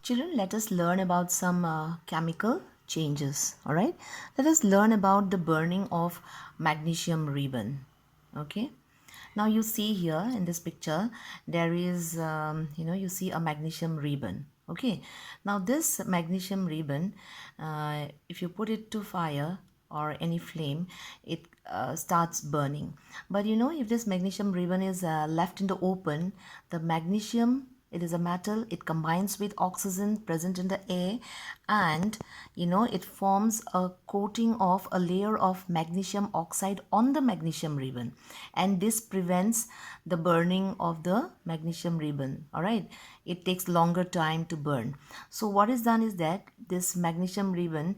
Children, let us learn about some chemical changes. All right, let us learn about the burning of magnesium ribbon. Okay, now you see here in this picture there is you see a magnesium ribbon. Okay, now this magnesium ribbon, if you put it to fire or any flame, it starts burning. But if this magnesium ribbon is left in the open, the magnesium, it is a metal, it combines with oxygen present in the air, and it forms a coating of a layer of magnesium oxide on the magnesium ribbon, and this prevents the burning of the magnesium ribbon. All right, it takes longer time to burn. So what is done is that this magnesium ribbon,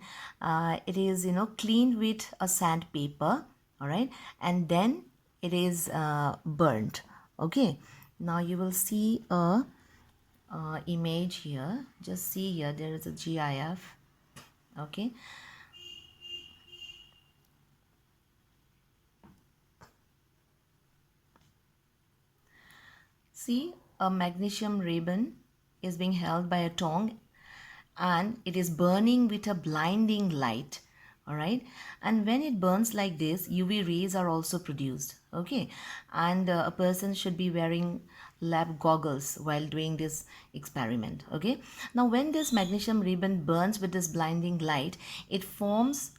it is cleaned with a sandpaper. All right, and then it is burnt. Okay, now you will see a image here. Just see here, there is a GIF. Okay, see, a magnesium ribbon is being held by a tongue, and it is burning with a blinding light. All right, and when it burns like this, UV rays are also produced. Okay, and a person should be wearing lab goggles while doing this experiment. Okay, now when this magnesium ribbon burns with this blinding light, it forms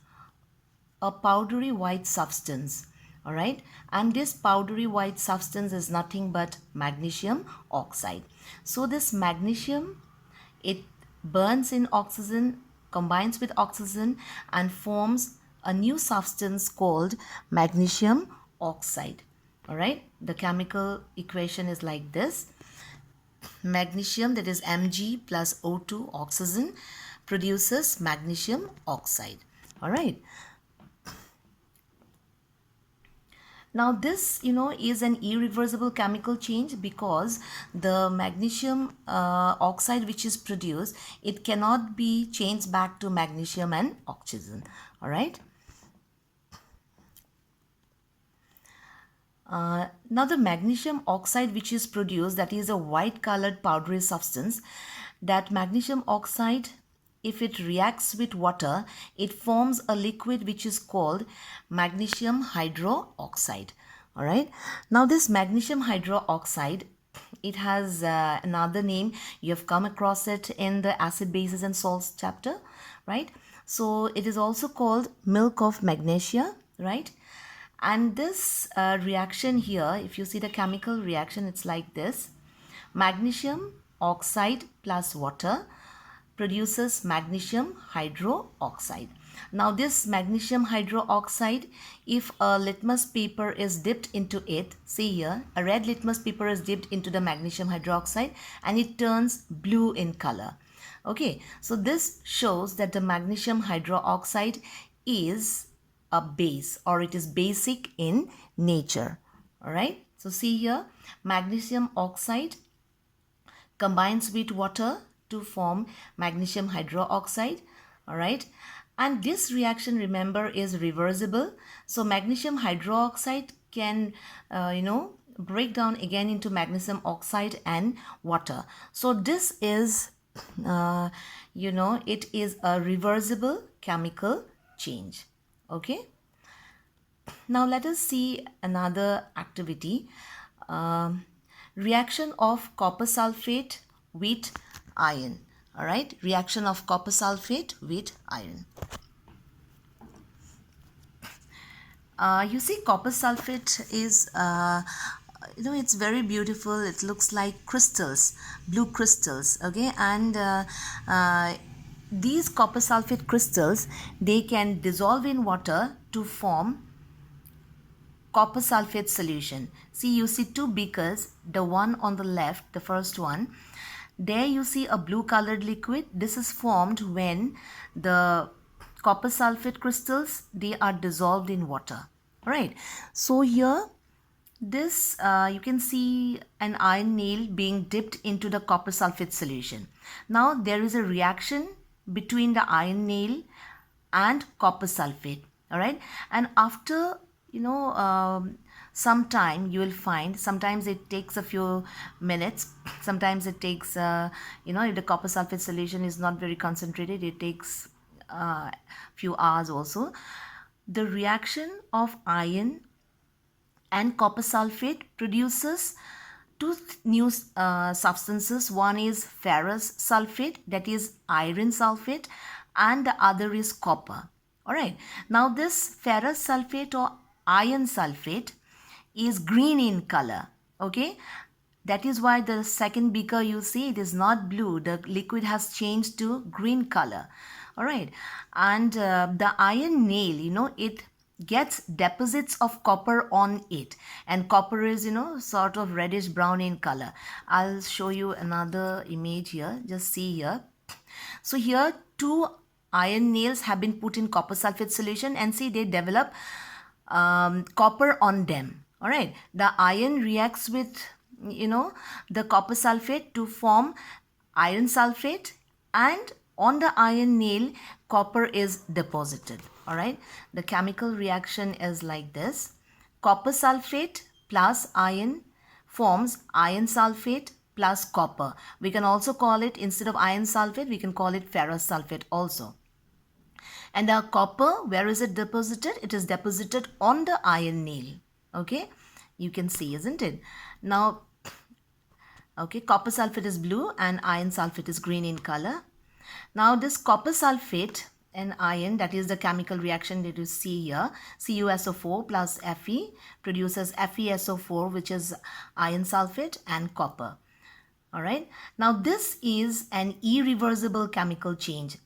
a powdery white substance. All right, and this powdery white substance is nothing but magnesium oxide. So this magnesium, it burns in oxygen, combines with oxygen, and forms a new substance called magnesium oxide. All right, the chemical equation is like this: magnesium, that is Mg plus O2 oxygen, produces magnesium oxide. All right, now this is an irreversible chemical change, because the magnesium oxide which is produced, it cannot be changed back to magnesium and oxygen. All right, now the magnesium oxide which is produced, that is a white colored powdery substance. That magnesium oxide, if it reacts with water, it forms a liquid which is called magnesium hydroxide. All right, now this magnesium hydroxide, it has another name. You have come across it in the acid, bases and salts chapter, right? So it is also called milk of magnesia, right? And this reaction here, if you see the chemical reaction, it's like this: magnesium oxide plus water produces magnesium hydroxide. Now this magnesium hydroxide, if a litmus paper is dipped into it, see here, a red litmus paper is dipped into the magnesium hydroxide and it turns blue in color. Okay, so this shows that the magnesium hydroxide is a base, or it is basic in nature. All right, so see here, magnesium oxide combines with water to form magnesium hydroxide. All right, and this reaction, remember, is reversible. So magnesium hydroxide can break down again into magnesium oxide and water. So this is it is a reversible chemical change. Okay, now let us see another activity. Reaction of copper sulfate with iron. All right, reaction of copper sulfate with iron. You see, copper sulfate is it's very beautiful. It looks like crystals, blue crystals. Okay, and these copper sulfate crystals, they can dissolve in water to form copper sulfate solution. See, you see two beakers, the one on the left, the first one, there you see a blue colored liquid. This is formed when the copper sulfate crystals, they are dissolved in water. All right, so here this you can see an iron nail being dipped into the copper sulfate solution. Now there is a reaction between the iron nail and copper sulfate. All right, and after sometime you will find, sometimes it takes a few minutes, sometimes it takes if the copper sulfate solution is not very concentrated, it takes few hours also. The reaction of iron and copper sulfate produces two new substances. One is ferrous sulfate, that is iron sulfate, and the other is copper. All right. Now this ferrous sulfate or iron sulfate is green in color. Okay. That is why the second beaker you see, it is not blue. The liquid has changed to green color. All right. And the iron nail, it gets deposits of copper on it, and copper is sort of reddish brown in color. I'll show you another image here. Just see here. So here two iron nails have been put in copper sulfate solution, and see they develop copper on them. All right, the iron reacts with the copper sulfate to form iron sulfate, and on the iron nail copper is deposited. All right, the chemical reaction is like this. Copper sulfate plus iron forms iron sulfate plus copper. We can also call it, instead of iron sulfate, we can call it ferrous sulfate also. And the copper, where is it deposited? It is deposited on the iron nail. Okay, you can see, isn't it? Now, okay, copper sulfate is blue and iron sulfate is green in color. Now this copper sulfate and iron, that is the chemical reaction that you see here, CuSO4 plus Fe produces FeSO4, which is iron sulfate and copper. All right, now this is an irreversible chemical change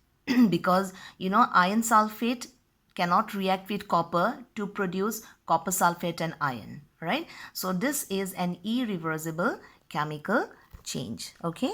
because iron sulfate cannot react with copper to produce copper sulfate and iron, right? So this is an irreversible chemical change. Okay.